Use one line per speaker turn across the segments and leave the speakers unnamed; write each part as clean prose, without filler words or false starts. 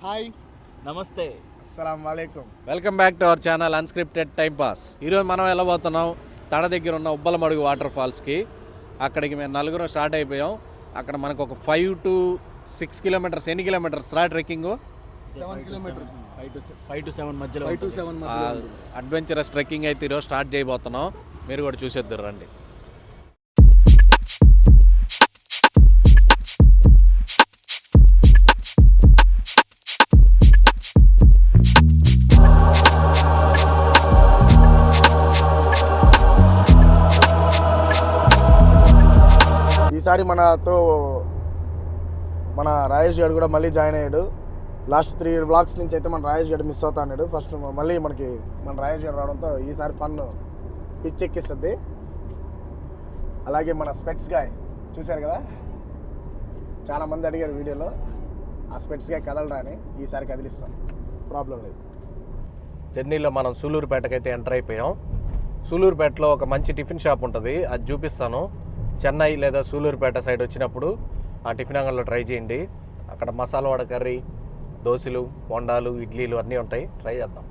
Hi,
నమస్తే,
అస్సలం వాలేకుమ్.
Welcome back to our channel unscripted time pass. ఈరోజు మనం వెళ్ళబోతున్నాం తడ దగ్గర ఉన్న ఉబ్బలమడుగు వాటర్ ఫాల్స్కి. అక్కడికి మేము నలుగురం స్టార్ట్ అయిపోయాం. అక్కడ మనకు ఒక 5 to 6 కిలోమీటర్స్. ఎన్ని కిలోమీటర్స్ రా ట్రెక్కింగ్?
7 కిలోమీటర్స్,
5 to 7 మధ్యలో.
అడ్వెంచరస్ ట్రెక్కింగ్ అయితే ఈరోజు స్టార్ట్ చేయబోతున్నాం. మీరు కూడా చూసేద్దరు రండి.
ఈసారి మనతో మన రాజేష్ గారు కూడా మళ్ళీ జాయిన్ అయ్యాడు. లాస్ట్ 3 బ్లాగ్స్ నుంచి అయితే మన రాజేష్ గారు మిస్ అవుతా అన్నాడు. ఫస్ట్ మళ్ళీ మనకి మన రాజేష్ గారు రావడంతో ఈసారి ఫన్ పిచ్చెక్కిస్తుంది. అలాగే మన స్పెట్స్ గాయ్ చూశారు కదా, చాలామంది అడిగారు వీడియోలో ఆ స్పెట్స్ గాయ్ కదలరా అని. ఈసారి కదిలిస్తాం, ప్రాబ్లం లేదు.
జర్నీలో మనం సూలూరుపేటకైతే ఎంటర్ అయిపోయాం. సూలూరుపేటలో ఒక మంచి టిఫిన్ షాప్ ఉంటుంది, అది చూపిస్తాను. చెన్నై లేదా సూలూరుపేట సైడ్ వచ్చినప్పుడు ఆ టిఫిన్ అంగల్లో ట్రై చేయండి. అక్కడ మసాలా వడ కర్రీ, దోశలు, బొండాలు, ఇడ్లీలు అన్నీ ఉంటాయి. ట్రై చేద్దాం,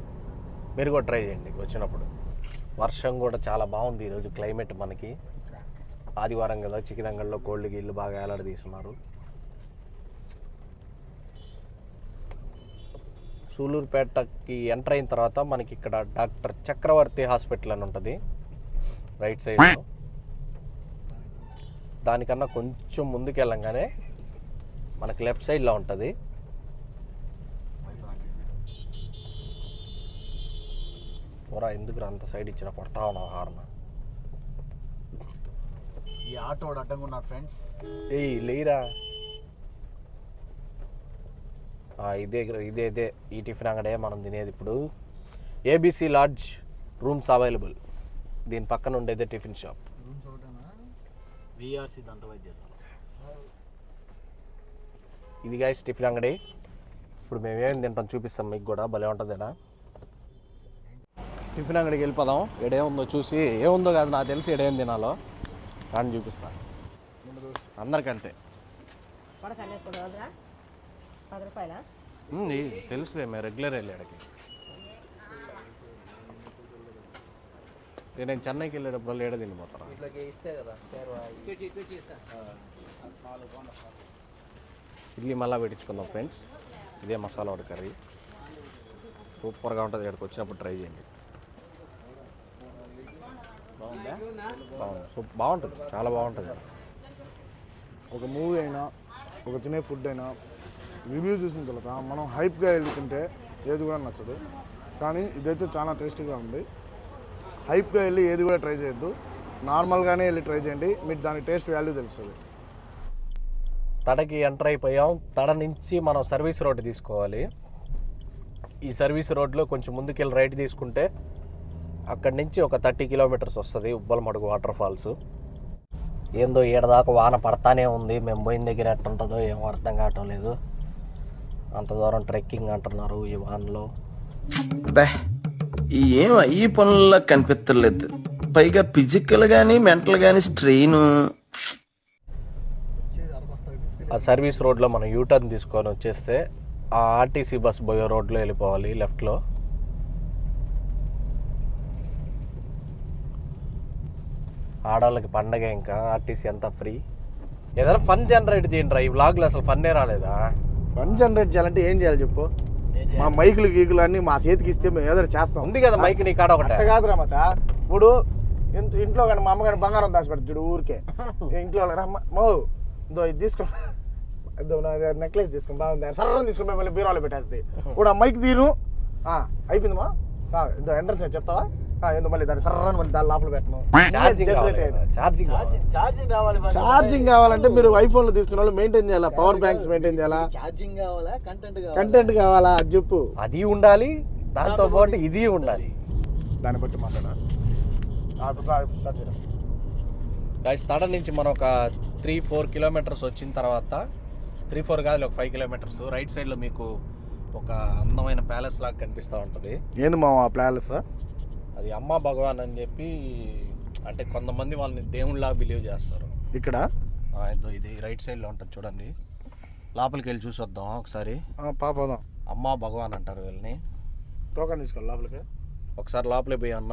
మీరు కూడా ట్రై చేయండి వచ్చినప్పుడు. వర్షం కూడా చాలా బాగుంది ఈరోజు క్లైమేట్. మనకి ఆదివారం కదా, చికెన్ అంగల్లో కోల్డ్ గీళ్ళు బాగా ఏలాడదీస్తున్నారు. సూలూరుపేటకి ఎంటర్ అయిన తర్వాత మనకి ఇక్కడ డాక్టర్ చక్రవర్తి హాస్పిటల్ అని ఉంటుంది రైట్ సైడ్లో. దానికన్నా కొంచెం ముందుకు వెళ్ళంగానే మనకి లెఫ్ట్ సైడ్లో ఉంటుంది. పోరా, ఎందుకు అంత సైడ్ ఇచ్చిన కొడతా ఉన్నావు హార్న్?
ఈ ఆటో అడ్డంగా ఉన్నారు ఫ్రెండ్స్.
ఏయ్ లేరా, ఇదే ఈ టిఫిన్ అంగడే మనం తినేది ఇప్పుడు. ABC lodge rooms available. దీని పక్కన ఉండేదే టిఫిన్ షాప్.
విఆర్సి దంత వైద్యశాల.
ఇది గైస్ టిఫిన్ అంగడి. ఇప్పుడు మేమేం తింటాం చూపిస్తాం మీకు కూడా, భలే ఉంటుంది ఇక్కడ. టిఫిన్ అంగడికి వెళ్ళిపోదాం. ఏడేముందో చూసి, ఏముందో కాదు నాకు తెలిసి ఏడేం తినాలో కానీ చూపిస్తాను అందరికంతే. తెలుసులే, మేము రెగ్యులర్ వెళ్ళాడికి. నేను చెన్నైకి వెళ్ళేటప్పుడు ఏడ తినిపోతాను. ఇడ్లీ మళ్ళీ పెట్టించుకుందాం ఫ్రెండ్స్. ఇదే మసాలా వడ కర్రీ సూపర్గా ఉంటుంది. ఇక్కడికి వచ్చినప్పుడు ట్రై చేయండి. బాగుంటుంది, చాలా బాగుంటుంది.
ఒక మూవీ అయినా, ఒక తినే ఫుడ్ అయినా రివ్యూ చూసిన తర్వాత మనం హైప్గా వెళ్ళి తింటే ఏది కూడా నచ్చదు. కానీ ఇదైతే చాలా టేస్టీగా ఉంది. హైప్గా వెళ్ళి ఏది కూడా ట్రై చేయొద్దు, నార్మల్గానే వెళ్ళి ట్రై చేయండి. మీకు దాని టేస్ట్ వాల్యూ తెలుస్తుంది.
తడకి ఎంటర్ అయిపోయాం. తడ నుంచి మనం సర్వీస్ రోడ్ తీసుకోవాలి. ఈ సర్వీస్ రోడ్లో కొంచెం ముందుకెళ్ళి రైట్ తీసుకుంటే అక్కడి నుంచి ఒక 30 కిలోమీటర్స్ వస్తుంది ఉబ్బలమడుగు వాటర్ ఫాల్స్. ఏందో ఏడదాకా వాన పడతానే ఉంది. మేము పోయిన దగ్గర ఎట్టుంటుందో ఏమో అర్థం కావటం లేదు. అంత దూరం ట్రెక్కింగ్ అంటున్నారు ఈ వానలో.
ఏం ఈ పనుల్లో కనిపించలేదు. పైగా ఫిజికల్ కానీ మెంటల్ కానీ స్ట్రెయిన్.
ఆ సర్వీస్ రోడ్లో మనం యూటర్న్ తీసుకొని వచ్చేస్తే ఆ ఆర్టీసీ బస్ పోయే రోడ్లో వెళ్ళిపోవాలి లెఫ్ట్లో. ఆడవాళ్ళకి పండగ, ఇంకా ఆర్టీసీ అంతా ఫ్రీ. ఏదైనా ఫన్ జనరేట్ చేయండి రా. ఈ వ్లాగ్లో అసలు ఫన్నే రాలేదా?
ఫన్ జనరేట్ చేయాలంటే ఏం చేయాలి చెప్పు? మా మైకులు గీకులు అన్నీ మా చేతికి ఇస్తే మేము ఏదో చేస్తాం.
ఉంది కదా మైక్ నీ కాడ ఒకటే.
కాదురా మచ్చా, ఇప్పుడు ఇంట్లో కానీ మా అమ్మగారి బంగారం దాచిపెడతాడు చూడు ఊరికే. ఇంట్లో రమ్మో ఇదో ఇది తీసుకో, ఇదో నెక్లెస్ తీసుకుని బాగుంది సర్రం తీసుకుని మళ్ళీ బీరాలో పెట్టేస్తుంది. ఇప్పుడు ఆ మైక్ తీరు అయిపోయిందమ్మా, ఇదో ఎంట్రన్స్ చెప్తావా? ఏందో మళ్ళీ దాన్ని సర్రని మళ్ళీ దాని లోపల పెట్టను. ఛార్జింగ్ కావాలంటే మీరు ఐఫోన్ లో తీసుకున్న వాళ్ళు మెయింటైన్ చేయాలా, పవర్ బ్యాంక్స్ మెయింటైన్ చేయాలా, కంటెంట్ కావాలా అది చెప్పు.
అది ఉండాలి, దాంతో పాటు ఇది ఉండాలి.
దాన్ని బట్టి మాట్లాడాలి.
తడ నుంచి మనం ఒక 3-4 కిలోమీటర్స్ వచ్చిన తర్వాత, 3-4 కాదు ఒక 5 కిలోమీటర్స్ రైట్ సైడ్లో మీకు ఒక అందమైన ప్యాలెస్ లాగా కనిపిస్తూ ఉంటుంది.
ఏంది మా ప్యాలెస్?
అది అమ్మా భగవాన్ అని చెప్పి, అంటే కొంతమంది వాళ్ళని దేవుళ్ళలా బిలీవ్ చేస్తారు.
ఇక్కడ
ఇది రైట్ సైడ్లో ఉంటుంది చూడండి. లోపలికి వెళ్ళి చూసి వద్దాం ఒకసారి.
పోదాం.
అమ్మా భగవాన్ అంటారు వీళ్ళని.
టోకన్ తీసుకోవాలి లోపలికి.
ఒకసారి లోపలికి పోయి అన్న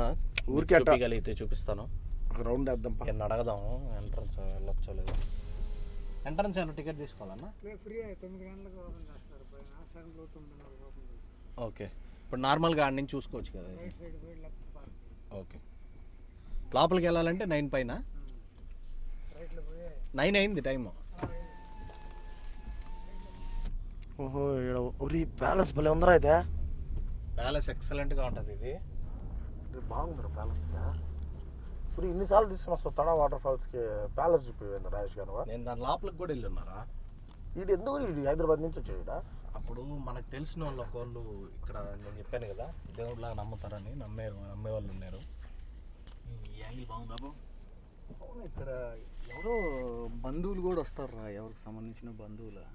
ఊరికే అట్ట
చూపించగలిగితే చూపిస్తాను.
ఒక రౌండ్ వేద్దాం.
ఎన్ని అడగదాము ఎంట్రన్స్ వెళ్ళొచ్చో లేదు. ఎంట్రన్స్ ఏమైనా టికెట్ తీసుకోవాలన్నా?
ఫ్రీ 9 గంటలకు ఓపెన్ చేస్తారు, పైన సాయంత్రం 9:30 ఓపెన్ చేస్తారు.
ఓకే, ఇప్పుడు నార్మల్గా ఆడ నుంచి చూసుకోవచ్చు కదా.
రైట్ సైడ్ పోయి లెఫ్ట్ పార్క్,
ఓకే, లోపలికి వెళ్ళాలంటే 9 పైన.
రైట్లో పోయి
9 అయింది టైము.
ఓహో, ఒరి ప్యాలెస్ భలే ఉందరా అయితే.
ప్యాలెస్ ఎక్సలెంట్గా ఉంటుంది ఇది.
బాగుందిరా ప్యాలెస్. ఇప్పుడు ఇన్నిసార్లు తీసుకుని వస్తావు తడా వాటర్ ఫాల్స్కి, ప్యాలెస్ చూపిపోయింది రాజేష్ గారు.
నేను దాని లోపలికి కూడా వెళ్ళి ఉన్నారా.
వీడు ఎందుకు వీడు హైదరాబాద్ నుంచి వచ్చాడు.
అప్పుడు మనకు తెలిసిన వాళ్ళు ఒకళ్ళు ఇక్కడ నేను చెప్పాను కదా దేవుడిలాగా నమ్ముతారని, నమ్మే వాళ్ళు ఉన్నారు.
ఈ యాంగిల్ బాగుందా బాబు?
అవును, ఇక్కడ ఎవరో బంధువులు కూడా వస్తారా, ఎవరికి సంబంధించిన బంధువులు.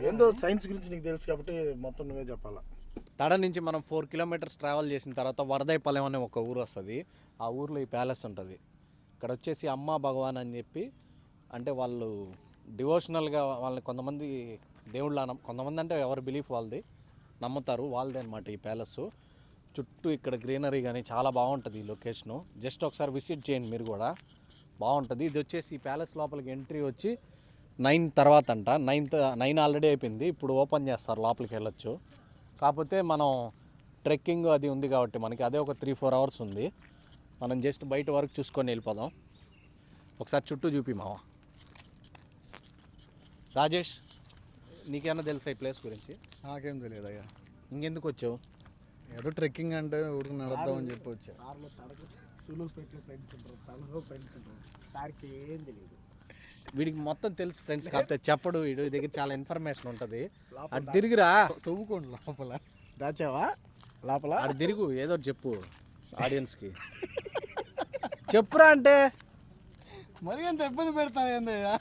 ఏందో సైన్స్ గురించి నీకు తెలుసు కాబట్టి మొత్తం నువ్వే చెప్పాలా.
తడ నుంచి మనం 4 కిలోమీటర్స్ ట్రావెల్ చేసిన తర్వాత వరదైపాలెం అనే ఒక ఊరు వస్తుంది. ఆ ఊర్లో ఈ ప్యాలెస్ ఉంటుంది. ఇక్కడ వచ్చేసి అమ్మా భగవాన్ అని చెప్పి, అంటే వాళ్ళు డివోషనల్గా వాళ్ళని కొంతమంది దేవుళ్ళ కొంతమంది అంటే ఎవరి బిలీఫ్ వాళ్ళది నమ్ముతారు, వాళ్ళదే అనమాట ఈ ప్యాలెస్. చుట్టూ ఇక్కడ గ్రీనరీ కానీ చాలా బాగుంటుంది ఈ లొకేషను. జస్ట్ ఒకసారి విజిట్ చేయండి మీరు కూడా, బాగుంటుంది. ఇది వచ్చేసి ఈ ప్యాలెస్ లోపలికి ఎంట్రీ వచ్చి 9 తర్వాత అంట. 9 ఆల్రెడీ అయిపోయింది, ఇప్పుడు ఓపెన్ చేస్తారు, లోపలికి వెళ్ళొచ్చు. కాకపోతే మనం ట్రెక్కింగ్ అది ఉంది కాబట్టి మనకి అదే ఒక 3-4 అవర్స్ ఉంది. మనం జస్ట్ బయట వరకు చూసుకొని వెళ్ళిపోదాం. ఒకసారి చుట్టూ చూపి మావా. రాజేష్, నీకేమన్నా తెలుసా ఈ ప్లేస్ గురించి?
నాకేం తెలియదు అయ్యా,
ఇంకెందుకు వచ్చావు?
ఏదో ట్రెక్కింగ్ అంటే ఊరికి నడుద్దామని చెప్పి వచ్చా.
కార్లో తడకు సులువుపేటలో ఫ్రెండ్స్ ఉంటారు, తలలో ఫ్రెండ్స్ ఉంటారు, సార్కి ఏం తెలియదు.
వీడికి మొత్తం తెలుసు ఫ్రెండ్స్, కాకపోతే చెప్పడు. వీడి దగ్గర చాలా ఇన్ఫర్మేషన్ ఉంటుంది. అటు తిరిగిరా,
తవ్వుకోండి లోపల.
దాచావా లోపల?
అటు తిరుగు, ఏదో ఒకటి చెప్పు ఆడియన్స్కి. చెప్పురా అంటే
మరి ఎంత ఇబ్బంది పెడతా ఏందయ్యా.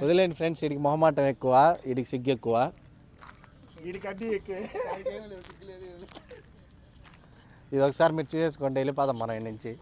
వదిలేండి ఫ్రెండ్స్, వీడికి మొహమాటం ఎక్కువ, వీడికి సిగ్గు ఎక్కువ.
వీడికి అడ్డీ ఎక్కువ.
ఇది ఒకసారి మీరు చూసేసుకోండి, వెళ్ళిపోదాం మనం ఈ నుంచి.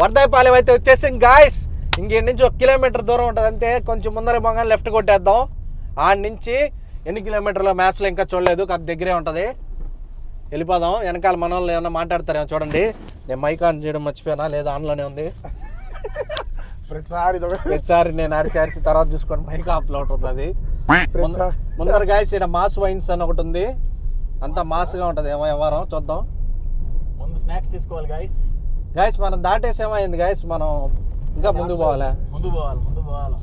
వరదాయపాలెం అయితే వచ్చేసాం గాయస్. ఇంకేటి నుంచి 1 కిలోమీటర్ దూరం ఉంటుంది అంతే. కొంచెం ముందర మొగానే లెఫ్ట్ కొట్టేద్దాం. ఆడ నుంచి ఎన్ని కిలోమీటర్ల మ్యాప్స్లో ఇంకా చూడలేదు, కాదు దగ్గరే ఉంటుంది. వెళ్ళిపోదాం. వెనకాల మన వాళ్ళు ఏమన్నా మాట్లాడతారేమో చూడండి. నేను మైక్ ఆన్ చేయడం మర్చిపోయినా, లేదా ఆన్లోనే ఉంది. ప్రతిసారి నేను అరిసి తర్వాత చూసుకొని మైక్ ఆఫ్లో ఉంటుంది. ముందర గాయస్ ఇక్కడ మాస్ వైన్స్ అని ఒకటి ఉంది, అంతా మాస్గా ఉంటుంది. ఏమో వ్యవహారం చూద్దాం.
ముందు స్నాక్స్ తీసుకోవాలి
గాయస్. మనం దాటేసేమైంది గాయస్, మనం ఇంకా ముందుకు పోవాలి.
ముందు పోవాలి.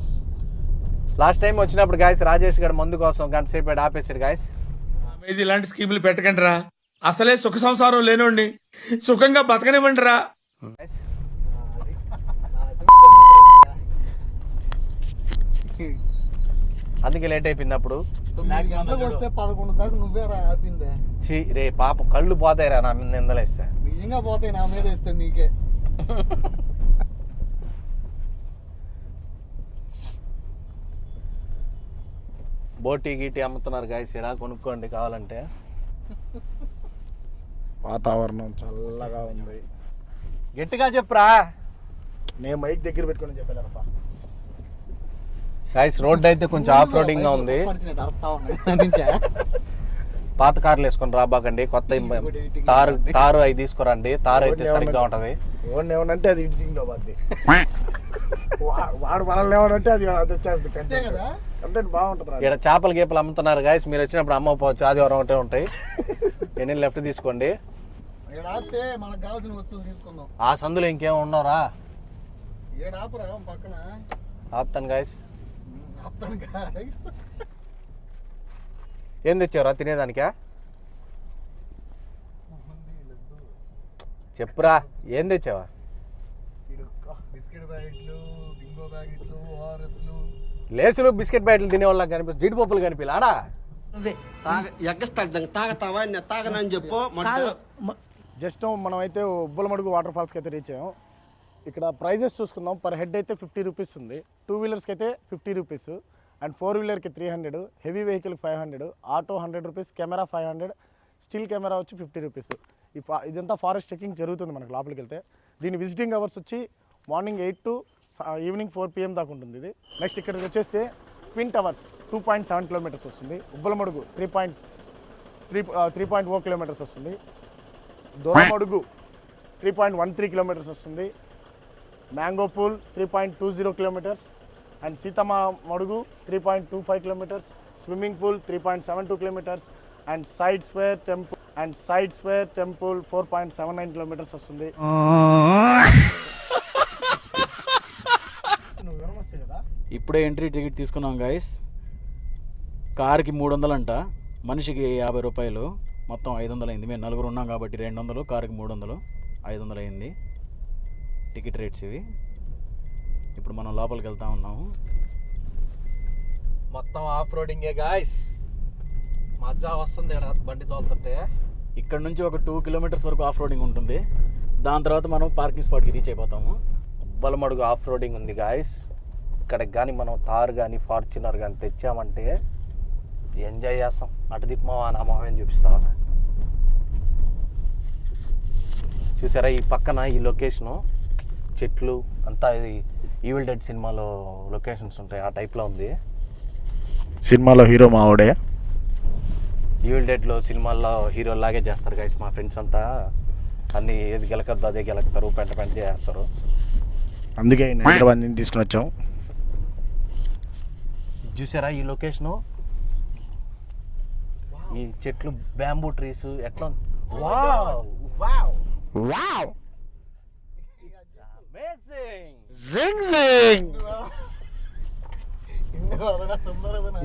లాస్ట్ టైం వచ్చినప్పుడు గాయస్ రాజేష్ గారు మందు కోసం గంట సేపు ఆపేసాడు గాయస్.
మీద ఇలాంటి స్కీములు పెట్టకండి రా, అసలే సుఖ సంసారం లేనోండి, సుఖంగా బతకనివ్వండి రా.
అందుకే లేట్ అయిపోయింది. అప్పుడు
9 గంటలకు వస్తే 11 దాకా నువ్వే రా ఆపిందే.
రే పాప కళ్ళు పోతాయి రా నా మీద నిందలేస్తే.
నిజంగా పోతాయి, నా మీద వేస్తే నీకే.
బోటీ గీటీ అమ్ముతున్నారు గాయస్, ఇలా కొనుక్కోండి కావాలంటే.
వాతావరణం చల్లగా ఉంది.
గట్టిగా చెప్పురా.
నేను మైక్ దగ్గర పెట్టుకొని చెప్పాను.
గాయస్ రోడ్ అయితే కొంచెం ఆఫ్ రోడింగ్ గా ఉంది. పాత కార్లు వేసుకొని రాబాకండి, కొత్త తారు అవి తీసుకురండి. తారు అయితే సరిగ్గా ఉంటది.
ఏమనంటే అది ఎడిటింగ్ లో పోద్ది. వాడు మనల్ని ఏమనంటే అది వచ్చేస్తుంది. కంటెంట్ బాగుంటుంది.
ఇక్కడ చేపలు గీపలు అమ్ముతున్నారు గాయస్, మీరు వచ్చినప్పుడు అమ్మకపోవచ్చు, ఆదివారం ఒకటే ఉంటాయి. నేను లెఫ్ట్ తీసుకోండి.
మనకు కావాల్సిన వస్తువులు తీసుకుందాం.
ఆ సందులో ఇంకేం ఉన్నారా?
పక్కన
ఆపుతాను గాయస్. ఏం తెచ్చావురా తినేదానికా? చెప్పురా ఏం తెచ్చావా?
బిస్కెట్ ప్యాకెట్లు, బింగో ప్యాకెట్లు, ఓఆర్ఎస్లు.
లేసులు బిస్కెట్ ప్యాకెట్లు తినే వాళ్ళకి కనిపిస్తుంది, జీడిపప్పులు కనిపించలే ఆడా.
జస్ట్ మనం అయితే ఉబ్బలమడుగు వాటర్ ఫాల్స్కి అయితే రీచ్ అయ్యాం. ఇక్కడ ప్రైజెస్ చూసుకుందాం. పర్ హెడ్ అయితే 50 రూపీస్ ఉంది. 2 వీలర్స్కి అయితే 50 రూపీస్ అండ్ 4 వీలర్కి 300, హెవీ వెహికల్కి 500, auto 100 rupees, camera 500, still camera వచ్చి 50 రూపీస్. ఇదంతా ఫారెస్ట్ ట్రెక్కింగ్ జరుగుతుంది మనకు లోపలికి వెళ్తే. దీని విజిటింగ్ అవర్స్ వచ్చి మార్నింగ్ 8 to ఈవినింగ్ 4 PM దాకా ఉంటుంది ఇది. నెక్స్ట్ ఇక్కడికి వచ్చేసి ట్విన్ టవర్స్ 2.7 కిలోమీటర్స్ వస్తుంది. ఉబ్బలమడుగు 3.0 కిలోమీటర్స్ వస్తుంది. దొరమడుగు 3.13 కిలోమీటర్స్ వస్తుంది. Mango pool 3.20 kilometres and Seethamma మడుగు 3.25 kilometres. Swimming pool 3.72 kilometres and side square temple 4.79 kilometres వస్తుంది.
ఇప్పుడే ఎంట్రీ టికెట్ తీసుకున్నాం గైస్. కార్కి 300 అంట, మనిషికి 50 రూపాయలు, మొత్తం 500 అయింది. మేము 4 ఉన్నాం కాబట్టి 200, కార్కి 300, 500 అయింది టికెట్ రేట్స్ ఇవి. ఇప్పుడు మనం లోపలికి వెళ్తా ఉన్నాము.
మొత్తం ఆఫ్ రోడింగే గాయస్. మజా వస్తుంది ఈడ బండి తోలుతుంటే.
ఇక్కడ నుంచి ఒక 2 కిలోమీటర్స్ వరకు ఆఫ్ రోడింగ్ ఉంటుంది. దాని తర్వాత మనం పార్కింగ్ స్పాట్కి రీచ్ అయిపోతాము.
ఉబ్బలమడుగు ఆఫ్ రోడింగ్ ఉంది గాయస్. ఇక్కడికి కానీ మనం తార్ కానీ ఫార్చునర్ కానీ తెచ్చామంటే ఎంజాయ్ చేస్తాం. అటు దిక్కుమావా నా మొహం చూపిస్తావా? చూసారా ఈ పక్కన ఈ లొకేషను, చెట్లు అంతా ఇది ఈవిల్ డెడ్ సినిమాలో లొకేషన్స్ ఉంటాయి ఆ టైప్లో ఉంది.
సినిమాలో హీరో మావాడే.
ఈవిల్ డెడ్లో సినిమాల్లో హీరో లాగే చేస్తారు గైస్. మా ఫ్రెండ్స్ అంతా అన్నీ ఏది గెలకద్దు అదే గెలకుతారు, పెంట చేస్తారు.
అందుకే హైదరాబాద్ నుంచి తీసుకుని వచ్చాం.
చూసారా ఈ లొకేషను, ఈ చెట్లు, బ్యాంబూ ట్రీస్ ఎట్లా. వావ్ వావ్ వావ్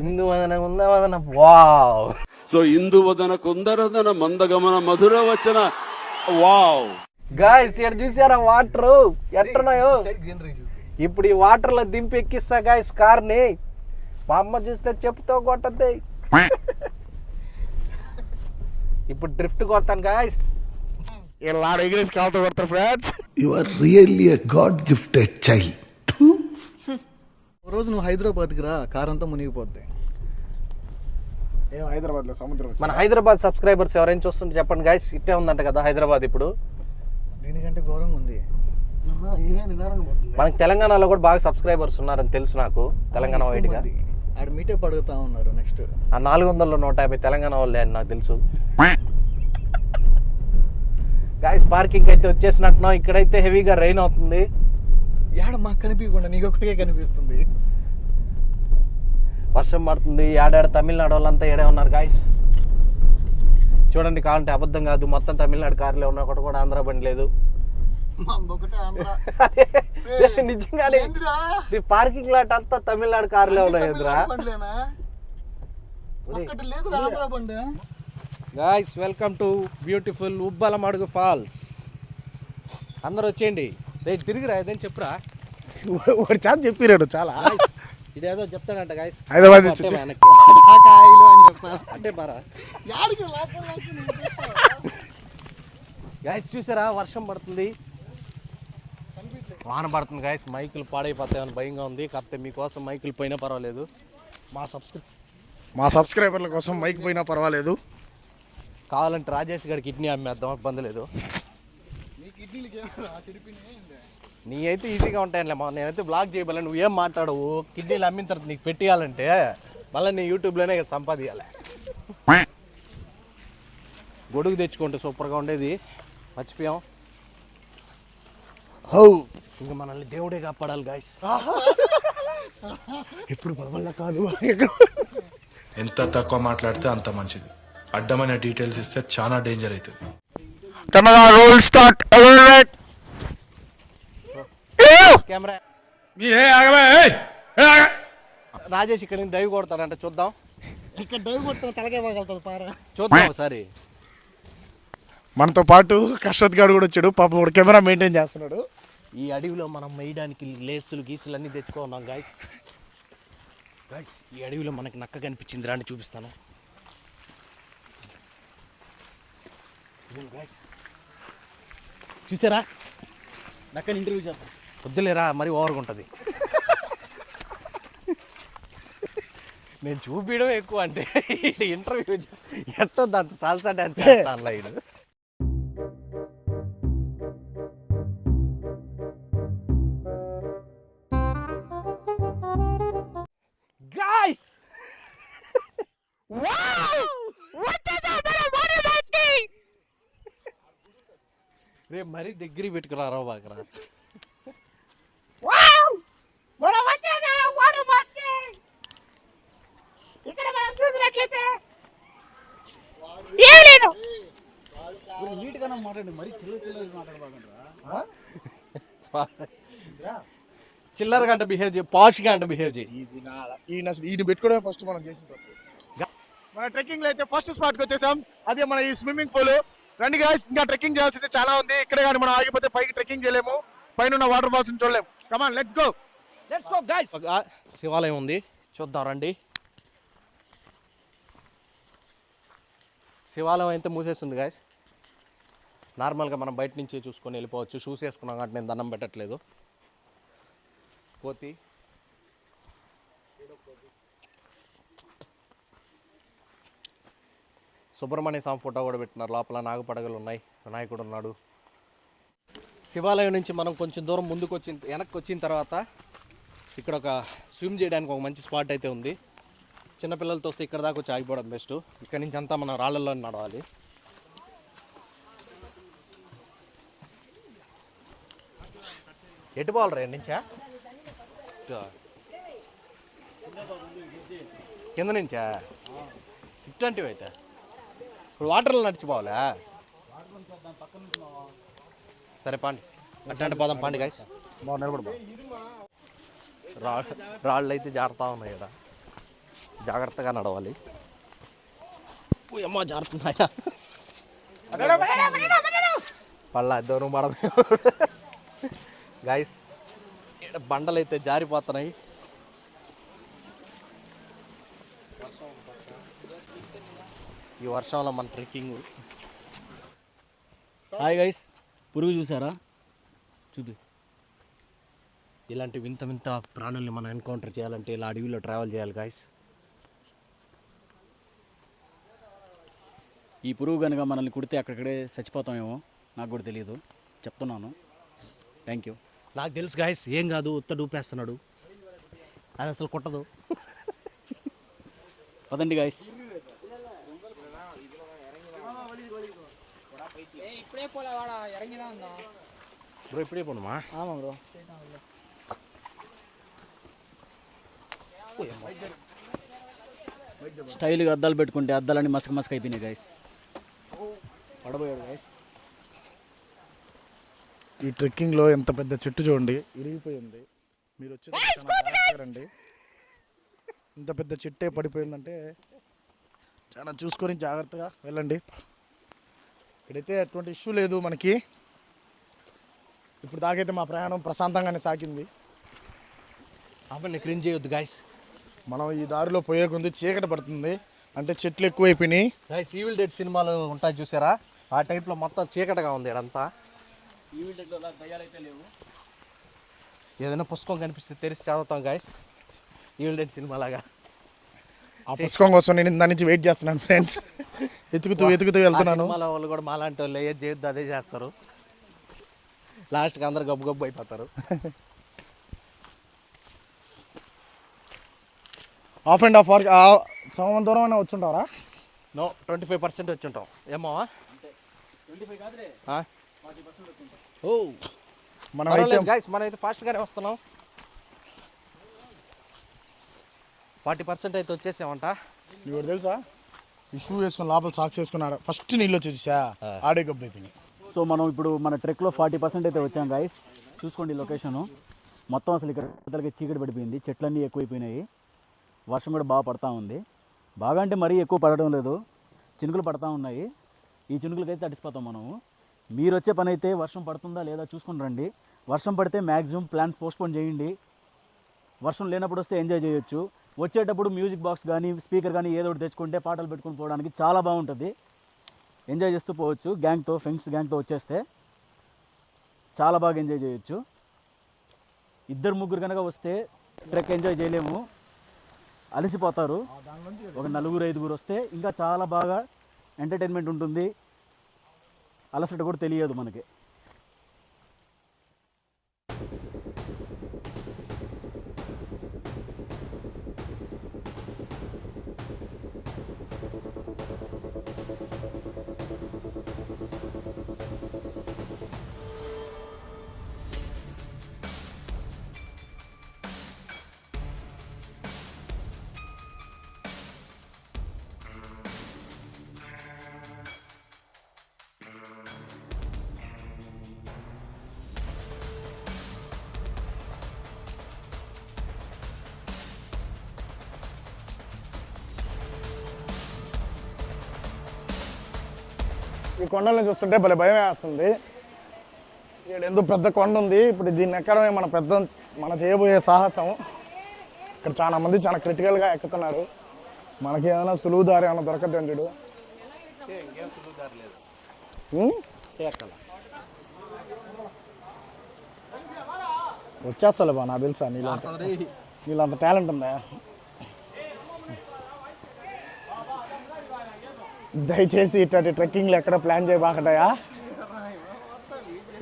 ఇందువదన ఉందవదన వావ్.
సో ఇందువదన కుందరదన మందగమన మధుర వచన వావ్.
గాయ్స్ ఇక్కడ చూసారా వాటర్ ఎట్టున్నాయో. ఇప్పుడు ఈ వాటర్ లో దింపి ఎక్కిస్తా గాయ్స్ కార్ని. మా అమ్మ చూస్తే చెప్పుతో కొట్టద్ది. ఇప్పుడు డ్రిఫ్ట్ కొడతాను గాయ్స్.
ఇలా ఎగిరేసి కాలుతో కొడతారు friends.
You are really a God gifted child.
రోజు నువ్వు హైదరాబాద్కి రా, కార్ అంతా మునిగిపోద్ది.
ఏం హైదరాబాద్లో సముద్రం
మన హైదరాబాద్ సబ్స్క్రైబర్స్ ఎవరైనా చూస్తుంటే చెప్పండి గాయ్స్. ఇట్టే ఉందంట కదా హైదరాబాద్ ఇప్పుడు.
దీనికంటే ఘోరంగా ఉంది.
మనకి తెలంగాణలో కూడా బాగా సబ్స్క్రైబర్స్ ఉన్నారని తెలుసు నాకు. తెలంగాణ వైడ్గా
ఆడ మీటప్ అడుగుతా ఉన్నారు. నెక్స్ట్
ఆ 400లో 150 తెలంగాణ వాళ్ళే అని నాకు తెలుసు. గాయ్స్ పార్కింగ్ అయితే వచ్చేసినట్టున్నాం. ఇక్కడైతే హెవీగా రెయిన్ అవుతుంది.
యాడ మాకు కనిపించకుండా నీకు ఒకటికే కనిపిస్తుంది.
వర్షం పడుతుంది. ఏడాడ తమిళనాడు వాళ్ళంతా ఏడే ఉన్నారు గాయ్స్. చూడండి, కావాలంటే అబద్ధం కాదు, మొత్తం తమిళనాడు కార్లే ఉన్నా ఒకటి కూడా ఆంధ్ర బండి లేదు. నిజంగానే పార్కింగ్ లాట్ అంతా తమిళనాడు కార్లే ఉన్నాయి. Guys welcome to beautiful Ubbalamadugu falls. అందరూ వచ్చేయండి. రేపు తిరిగిరా ఏదని చెప్పురా.
ఒకటి చాలా చెప్పిరాడు చాలా.
ఇదేదో చెప్తాడంట గాయ్స్.
హైదరాబాద్
అంటే బారా గాయ్స్ చూసారా వర్షం పడుతుంది, వాన పడుతుంది గాయ్స్. మైకులు పాడైపోతాయని భయంగా ఉంది. కాకపోతే మీకోసం మైకులు పోయినా పర్వాలేదు.
మా సబ్స్క్రైబర్ల కోసం మైక్ పోయినా పర్వాలేదు.
కావాలంటే రాజేష్ గారి కిడ్నీ అమ్మేద్దాం, ఇబ్బంది లేదు. నీ అయితే ఈజీగా ఉంటాయిలే. నేనైతే బ్లాగ్ చేయబోలే. నువ్వేం మాట్లాడవు. కిడ్నీలు అమ్మిన తర్వాత నీకు పెట్టేయాలంటే మళ్ళీ నీ యూట్యూబ్లోనే సంపాదించాలి. గొడుగు తెచ్చుకుంటే సూపర్గా ఉండేది. మర్చిపోయాం. ఇంకా మనల్ని దేవుడే కాపాడాలి గాయ్స్.
ఎప్పుడు పర్వాలా కాదు.
ఎంత తక్కువ మాట్లాడితే అంత మంచిది. అడ్డమైన డీటెయిల్స్ ఇస్తే చాలా డేంజర్ అవుతుంది.
కెమెరా రాజేష్ ఇక్కడ నుంచి దైవ్ కొడతాడంట. చూద్దాం.
ఇక్కడ డైవ్ కొడుతున్న తలకే పగలుతుంది పారా.
చూద్దాం ఒకసారి.
మనతో పాటు కశ్వత్ గారు కూడా వచ్చాడు. పాపం వాడు కెమెరా మెయింటైన్ చేస్తున్నాడు.
ఈ అడవిలో మనం వేయడానికి లేసులు గీసులు అన్నీ తెచ్చుకున్నాం గాయస్. ఈ అడవిలో మనకి నక్క కనిపించింది, రాండి చూపిస్తాను. చూసారా,
నక్కని ఇంటర్వ్యూ చేస్తాం.
వద్దులేరా, మరి ఓవర్గా ఉంటుంది. నేను చూపించడం ఎక్కువ అంటే ఇంటర్వ్యూ ఎంతో దాంతో సాల్సా డ్యాన్స్ చేస్తాను లైన్. గాయ్స్ రేపు మరీ దగ్గర పెట్టుకున్నారా బాగా.
ఇక్కడ మనం చూసినట్లయితే ఏం లేదు.
నీట్గా మాట్లాడండి, మరి చిల్లర మాట్లాడబాకండి.
చిల్లరగా అంటే బిహేవ్ చేయి, పాష్గా అంటే బిహేవ్ చేయి.
ఈయన పెట్టుకోవడం ఫస్ట్ మనం చేసిన తప్పు. మన ట్రెక్కింగ్ లో అయితే ఫస్ట్ స్పాట్కి వచ్చేసాం. అదే మన ఈ స్విమ్మింగ్ పూల్. రండి గాయ్స్, ఇంకా ట్రెక్కింగ్ చేయాల్సింది చాలా ఉంది. ఇక్కడే కానీ మనం ఆగిపోతే పైకి ట్రెక్కింగ్ చేయలేము, పైన ఉన్న వాటర్ ఫాల్స్ చూడలేము. కమాన్, లెట్స్ గో.
గైస్. శివాలయం ఉంది, చూద్దాం రండి. శివాలయం అయితే మూసేస్తుంది గాయస్. నార్మల్గా మనం బయట నుంచి చూసుకొని వెళ్ళిపోవచ్చు. షూస్ వేసుకున్నాం కాబట్టి నేను దండం పెట్టట్లేదు. కోతి సుబ్రహ్మణ్య స్వామి ఫోటో కూడా పెట్టినారు. లోపల నాగపడగలు ఉన్నాయి, వినాయకుడు ఉన్నాడు. శివాలయం నుంచి మనం కొంచెం దూరం ముందుకు వెనక్కి వచ్చిన తర్వాత ఇక్కడ ఒక స్విమ్ చేయడానికి ఒక మంచి స్పాట్ అయితే ఉంది. చిన్నపిల్లలతో వస్తే ఇక్కడ దాకా వచ్చి ఆగిపోవడం బెస్ట్. ఇక్కడ నుంచి అంతా మనం రాళ్ళల్లో నడవాలి. ఎటు పోవాలి రే నుంచా, కింద నుంచా? ఇట్లాంటివి అయితే ఇప్పుడు వాటర్లో నడిచిపోవాలా? సరే పాండి, అట్లాంటి పోదాం పాండి గాయస్. రాళ్ళు అయితే జారుతా ఉన్నాయి కదా, జాగ్రత్తగా నడవాలి. అమ్మ జారుతున్నాయా పళ్ళ దూరం పడమే గాయస్. ఇక్కడ బండలు అయితే జారిపోతున్నాయి. ఈ వర్షంలో మన ట్రెక్కింగ్.
హాయ్ గైస్, పురుగు చూసారా? చూపి.
ఇలాంటి వింత వింత ప్రాణుల్ని మనం ఎన్కౌంటర్ చేయాలంటే ఇలా అడవిలో ట్రావెల్ చేయాలి గాయస్.
ఈ పురుగు కనుక మనల్ని కుడితే అక్కడిక్కడే చచ్చిపోతామేమో, నాకు కూడా తెలియదు, చెప్తున్నాను. Thank you.
నాకు తెలుసు గాయస్, ఏం కాదు, ఉత్త డూపేస్తున్నాడు, అది అసలు కుట్టదు.
పదండి గాయస్.
బ్రో ఇప్పుడే పోనుమా?
బ్రో స్టైల్గా అద్దాలు పెట్టుకుంటే అద్దాలన్నీ మసక మసక అయిపోయినాయి గాయస్. పడబోయాడు గాయస్.
ఈ ట్రెక్కింగ్ లో ఎంత పెద్ద చెట్టు చూడండి, ఇరిగిపోయింది. మీరు వచ్చి ఇంత పెద్ద చెట్టే పడిపోయిందంటే చాలా చూసుకొని జాగ్రత్తగా వెళ్ళండి. ఇక్కడైతే ఎటువంటి ఇష్యూ లేదు మనకి. ఇప్పుడు దాకైతే మా ప్రయాణం ప్రశాంతంగానే సాగింది.
అవన్నీ క్లీన్ చేయొద్దు గాయస్.
మనం ఈ దారిలో పోయే కొద్ది చీకటి పడుతుంది, అంటే చెట్లు ఎక్కువైపోయినాయి.
గాయస్, ఈవిల్ డెడ్ సినిమాలు ఉంటాయి చూసారా, ఆ టైప్లో మొత్తం చీకటిగా ఉంది ఇదంతా. ఏదైనా పుస్తకం కనిపిస్తే తెరిచి చదువుతాం గాయస్, ఈవిల్ డెడ్ సినిమా లాగా.
ఆ పుస్తకం కోసం నేను ఇందా నుంచి వెయిట్ చేస్తున్నాను ఫ్రెండ్స్. వెతుకుతూ వెళ్తున్నాను.
సినిమాల వాళ్ళు కూడా మాలాంటి వాళ్ళు ఏది చేయొద్దు అదే చేస్తారు, లాస్ట్కి అందరు గబ్బు గబ్బు అయిపోతారు.
హాఫ్ అండ్ హాఫ్ అవర్ సగం దూరం అయినా వచ్చుంటారా?
నో, 25% వచ్చి ఉంటాం. ఏమో గాయస్, మనమైతే ఫాస్ట్గానే వస్తున్నాం. 40% అయితే వచ్చేసామంట.
నీకు తెలుసా, ఈ షూ వేసుకుని లోపల సాక్స్ వేసుకున్నాడు, ఫస్ట్ నీళ్ళు వచ్చేసా ఆడే గబ్బు అయిపోయినాయి.
సో మనం ఇప్పుడు మన ట్రెక్లో 40% అయితే వచ్చాం గాయస్. చూసుకోండి లొకేషను మొత్తం. అసలు ఇక్కడ పెద్దలకి చీకటి పడిపోయింది, చెట్లన్నీ ఎక్కువైపోయినాయి, వర్షం కూడా బాగా పడతా ఉంది. బాగా అంటే మరీ ఎక్కువ పడడం లేదు, చినుకులు పడతా ఉన్నాయి. ఈ చినుకులకైతే తడిసిపోతాం మనము. మీరు వచ్చే పని అయితే వర్షం పడుతుందా లేదా చూసుకుని రండి. వర్షం పడితే మ్యాక్సిమం ప్లాన్స్ పోస్ట్పోన్ చేయండి. వర్షం లేనప్పుడు వస్తే ఎంజాయ్ చేయొచ్చు. వచ్చేటప్పుడు మ్యూజిక్ బాక్స్ కానీ స్పీకర్ కానీ ఏదో ఒకటి తెచ్చుకుంటే పాటలు పెట్టుకుని పోవడానికి చాలా బాగుంటుంది. ఎంజాయ్ చేస్తూ పోవచ్చు. గ్యాంగ్తో, ఫ్రెండ్స్ గ్యాంగ్తో వచ్చేస్తే చాలా బాగా ఎంజాయ్ చేయొచ్చు. 2-3 కనుక వస్తే ట్రెక్ ఎంజాయ్ చేయలేము, అలసిపోతారు. ఒక 4-5 వస్తే ఇంకా చాలా బాగా ఎంటర్టైన్మెంట్ ఉంటుంది. అలసట కూడా తెలియదు మనకి.
ఈ కొండల్ని చూస్తుంటే భలే భయం వేస్తుంది. ఇక్కడ ఎంతో పెద్ద కొండ ఉంది. ఇప్పుడు దీన్ని ఎక్కడమే మన చేయబోయే సాహసం. ఇక్కడ చాలా మంది చాలా క్రిటికల్గా ఎక్కుతున్నారు. మనకి ఏదైనా సులువు దారి ఏమైనా దొరకద్దు చూడు. వచ్చేస్తా బా, నాకు తెలుసా నీళ్ళంత టాలెంట్ ఉందా? దయచేసి ఇట్లాంటి ట్రెక్కింగ్లు ఎక్కడ ప్లాన్ చేయబాకటాయా?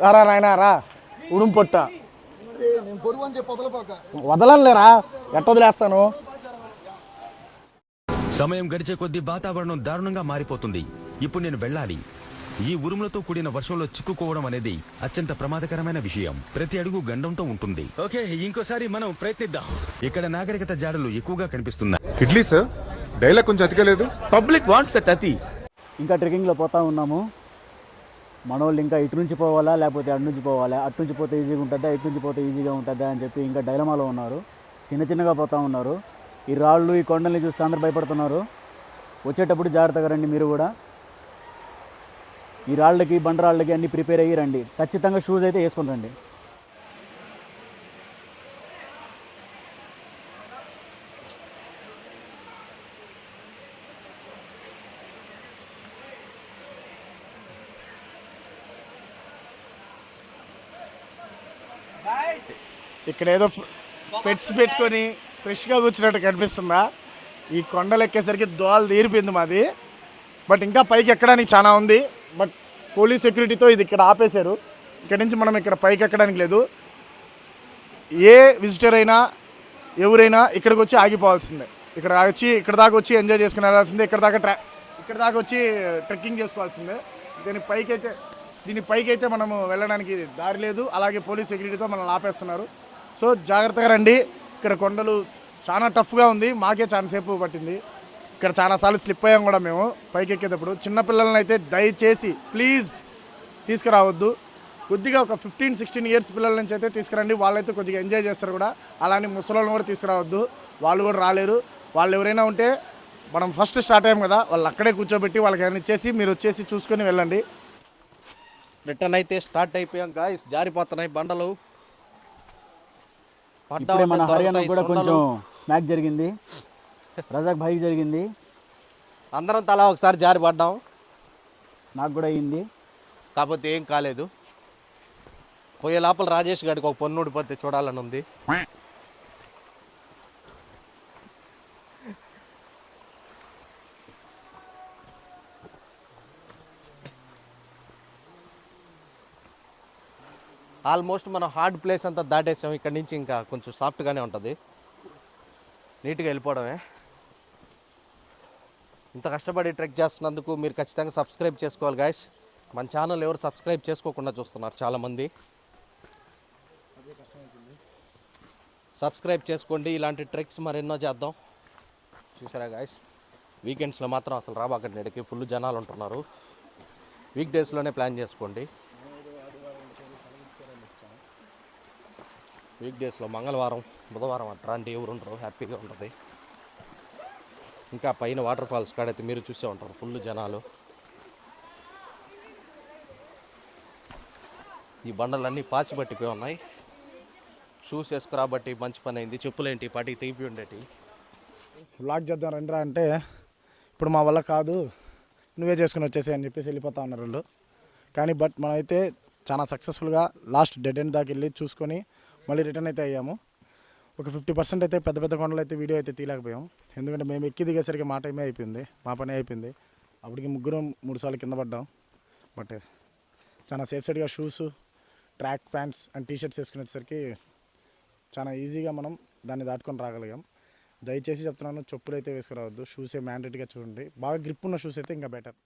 రారా నాయనా రా, ఉడుం పొట్ట వదలలేరా, ఎట్ట వదిలేస్తాను?
సమయం గడిచే కొద్దీ వాతావరణం దారుణంగా మారిపోతుంది. ఇప్పుడు నేను వెళ్ళాలి. ఈ ఉరుములతో కూడిన వర్షంలో చిక్కుకోవడం అనేది అత్యంత ప్రమాదకరమైన విషయం. ప్రతి అడుగు గండంతో ఉంటుంది. ఓకే, ఇంకోసారి మనం ప్రయత్నిద్దాం. ఇక్కడ నాగరికత జాడలు ఎక్కువగా కనిపిస్తున్నాయి.
ఇడ్లీ సార్, డైలాగ్ కొంచెం అతికలేదు.
పబ్లిక్ వాంట్స్ దట్ అతి.
ఇంకా ట్రెక్కింగ్లో పోతా ఉన్నాము. మనోళ్ళు ఇంకా ఇటు నుంచి పోవాలా లేకపోతే అటు నుంచి పోవాలా, అటు నుంచి పోతే ఈజీగా ఉంటుందా ఇటు నుంచి పోతే ఈజీగా ఉంటుందా అని చెప్పి ఇంకా డైలమాలో ఉన్నారు. చిన్నగా పోతూ ఉన్నారు. ఈ రాళ్ళు ఈ కొండల్ని చూస్తే అందరు భయపడుతున్నారు. వచ్చేటప్పుడు జాగ్రత్తగా రండి. మీరు కూడా ఈ రాళ్ళకి బండరాళ్ళకి అన్నీ ప్రిపేర్ అయ్యి రండి. ఖచ్చితంగా షూస్ అయితే వేసుకొని రండి.
ఇక్కడ ఏదో స్పెట్స్ పెట్టుకొని ఫ్రెష్గా కూర్చున్నట్టు కనిపిస్తుందా? ఈ కొండలు ఎక్కేసరికి దోలు తీరిపోయింది మాది. బట్ ఇంకా పైకి ఎక్కడానికి చాలా ఉంది. బట్ పోలీస్ సెక్యూరిటీతో ఇది ఇక్కడ ఆపేశారు. ఇక్కడ నుంచి మనం ఇక్కడ పైకి ఎక్కడానికి లేదు. ఏ విజిటర్ అయినా ఎవరైనా ఇక్కడికి వచ్చి ఆగిపోవాల్సిందే. ఇక్కడ దాకా వచ్చి ఎంజాయ్ చేసుకుని వెళ్ళాల్సిందే. ఇక్కడ దాకా వచ్చి ట్రెక్కింగ్ చేసుకోవాల్సిందే. దీని పైకైతే మనము వెళ్ళడానికి దారి లేదు. అలాగే పోలీస్ సెక్యూరిటీతో మనల్ని ఆపేస్తున్నారు. సో జాగ్రత్తగా రండి. ఇక్కడ కొండలు చాలా టఫ్గా ఉంది. మాకే చాలా సేపు పట్టింది. ఇక్కడ చాలాసార్లు స్లిప్ అయ్యాం కూడా మేము పైకి ఎక్కేటప్పుడు. చిన్నపిల్లలని అయితే దయచేసి ప్లీజ్ తీసుకురావద్దు. కొద్దిగా ఒక 15-16 ఇయర్స్ పిల్లల నుంచి అయితే తీసుకురండి. వాళ్ళైతే కొద్దిగా ఎంజాయ్ చేస్తారు కూడా. అలానే ముసలోళ్ళని కూడా తీసుకురావద్దు, వాళ్ళు కూడా రాలేరు. వాళ్ళు ఎవరైనా ఉంటే మనం ఫస్ట్ స్టార్ట్ అయ్యాం కదా, వాళ్ళు అక్కడే కూర్చోబెట్టి వాళ్ళకి ఏమైనా ఇచ్చేసి మీరు వచ్చేసి చూసుకొని వెళ్ళండి.
రిటర్న్ అయితే స్టార్ట్ అయిపోయాం గాయ్స్. జారిపోతున్నాయి బండలు.
ఇప్పుడే మన హర్యానా కూడా కొంచెం స్మాక్ జరిగింది. రజాక్ భాయికి జరిగింది.
అందరం తలా ఒకసారి జారి పడ్డాం.
నాకు కూడా అయ్యింది,
కాకపోతే ఏం కాలేదు. పోయే లోపల రాజేష్ గారికి ఒక పొన్ను ఊడిపోతే చూడాలని ఉంది. ఆల్మోస్ట్ మనం హార్డ్ ప్లేస్ అంతా దాటేసాం. ఇక్కడ నుంచి ఇంకా కొంచెం సాఫ్ట్గానే ఉంటుంది. నీట్గా వెళ్ళిపోవడమే. ఇంత కష్టపడి ట్రెక్ చేస్తున్నందుకు మీరు ఖచ్చితంగా సబ్స్క్రైబ్ చేసుకోవాలి గాయస్. మన ఛానల్ ఎవరు సబ్స్క్రైబ్ చేసుకోకుండా చూస్తున్నారు చాలామంది. సబ్స్క్రైబ్ చేసుకోండి. ఇలాంటి ట్రెక్స్ మరెన్నో చేద్దాం. చూసారా గాయస్, వీకెండ్స్లో మాత్రం అసలు రాబాకండి. ఇక్కడికి ఫుల్ జనాలు ఉంటున్నారు. వీక్ డేస్లోనే ప్లాన్ చేసుకోండి. వీక్ డేస్లో మంగళవారం బుధవారం అట్లాంటి ఎవరు ఉంటారు, హ్యాపీగా ఉంటుంది. ఇంకా పైన వాటర్ ఫాల్స్ కాడైతే మీరు చూసే ఉంటారు ఫుల్ జనాలు. ఈ బండలన్నీ పాచి పట్టిపోయి ఉన్నాయి. షూస్ వేసుకురాబట్టి మంచి పని అయింది. చెప్పులేంటి పాటికి తెగిపోయి ఉండేటి.
వ్లాగ్ చేద్దాం రండిరా అంటే ఇప్పుడు మా వల్ల కాదు, నువ్వే చేసుకుని వచ్చేసి అని చెప్పేసి వెళ్ళిపోతా ఉన్నారు వాళ్ళు. కానీ బట్ మనమైతే చాలా సక్సెస్ఫుల్గా లాస్ట్ డెడ్ ఎండ్ దాకా వెళ్ళి చూసుకొని మళ్ళీ రిటర్న్ అయితే అయ్యాము. ఒక 50% అయితే పెద్ద పెద్ద కొండలు అయితే వీడియో అయితే తీయలేకపోయాం. ఎందుకంటే మేము ఎక్కి దిగేసరికి మా టైమే అయిపోయింది, మా పని అయిపోయింది. అప్పటికి 3 సార్లు కింద పడ్డాం. బట్ చాలా సేఫ్ సైడ్గా shoes, track pants and t-shirts వేసుకుని వచ్చేసరికి చాలా ఈజీగా మనం దాన్ని దాటుకొని రాగలిగాం. దయచేసి చెప్తున్నాను, చెప్పులు అయితే వేసుకురావద్దు, షూసే మ్యాండేటరీగా చూడండి. బాగా గ్రిప్ ఉన్న షూస్ అయితే ఇంకా బెటర్.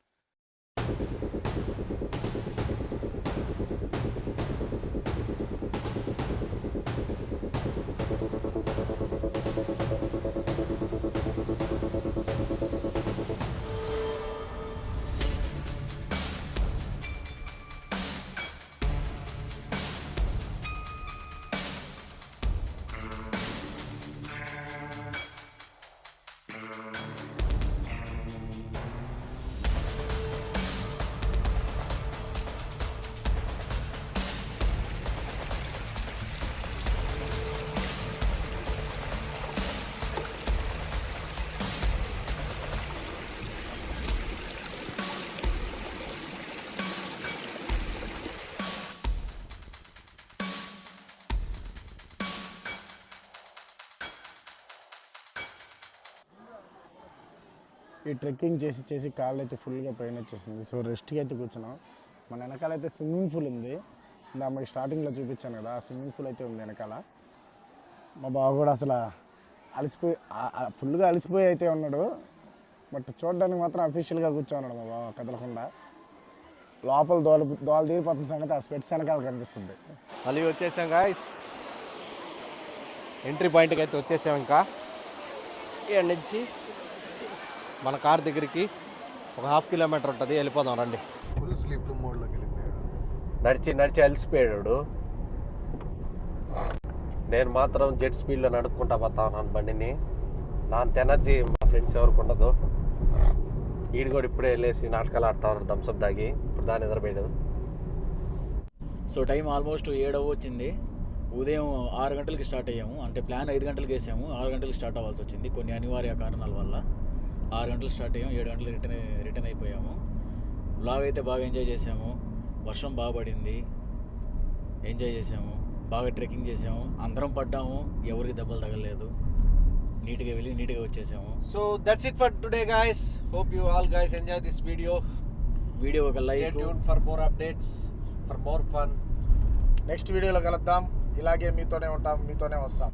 ఈ ట్రెక్కింగ్ చేసి కాళ్ళు అయితే ఫుల్గా పెయిన్ వచ్చేసింది. సో రెస్ట్కి అయితే కూర్చున్నాం. మన వెనకాల అయితే స్విమ్మింగ్ పూల్ ఉంది. ఇందా మీకు స్టార్టింగ్లో చూపించాను కదా, ఆ స్విమ్మింగ్ పూల్ అయితే ఉంది వెనకాల. మా బావ కూడా అసలు ఫుల్గా అలసిపోయి అయితే ఉన్నాడు. బట్ చూడడానికి మాత్రం అఫీషియల్గా కూర్చోన్నాడు మా బావ కదలకుండా. లోపల దోల తీరిపోతున్న సంగతి ఆ స్పెట్స్ వెనకాల కనిపిస్తుంది.
మళ్ళీ వచ్చేసాం గాయ్స్, ఎంట్రీ పాయింట్కి అయితే వచ్చేసాం. ఇంకా ఇక్కడి నుంచి మన కార్ దగ్గరికి ఒక 1/2 కిలోమీటర్ ఉంటుంది, వెళ్ళిపోదాం రండి.
ఫుల్ స్లీప్ మోడ్లోకి వెళ్ళిపోయాడు.
నడిచి అలసిపోయాడు. నేను మాత్రం జెట్ స్పీడ్లో నడుపుకుంటా పోతా ఉన్నాను బండిని. నా అంత ఎనర్జీ మా ఫ్రెండ్స్ ఎవరికి ఉండదు. ఈడు కూడా ఇప్పుడే వెళ్ళేసి నాటకాలు ఆడుతా ఉన్నారు థమ్స్అప్ దాగి. ఇప్పుడు దాని నిద్రపోయాడు.
సో టైం ఆల్మోస్ట్ 7 వచ్చింది. ఉదయం 6 గంటలకి స్టార్ట్ అయ్యాము. అంటే ప్లాన్ 5 గంటలకు వేసాము, 6 గంటలకు స్టార్ట్ అవ్వాల్సి వచ్చింది కొన్ని అనివార్య కారణాల వల్ల. 6 గంటలకు స్టార్ట్ అయ్యాము, 7 గంటలకు రిటర్న్ అయిపోయాము. బ్లాగ్ అయితే బాగా ఎంజాయ్ చేసాము. వర్షం బాగా పడింది, ఎంజాయ్ చేసాము, బాగా ట్రెక్కింగ్ చేసాము. అందరం పడ్డాము, ఎవరికి దెబ్బలు తగలలేదు. నీట్గా వెళ్ళి నీట్గా వచ్చేసాము.
So that's it for today guys. Hope you all guys enjoy this video.
ఒక like,
stay tuned for more updates, for more fun.
Next వీడియోలో కలుద్దాం. ఇలాగే మీతోనే ఉంటాం, మీతోనే వస్తాం.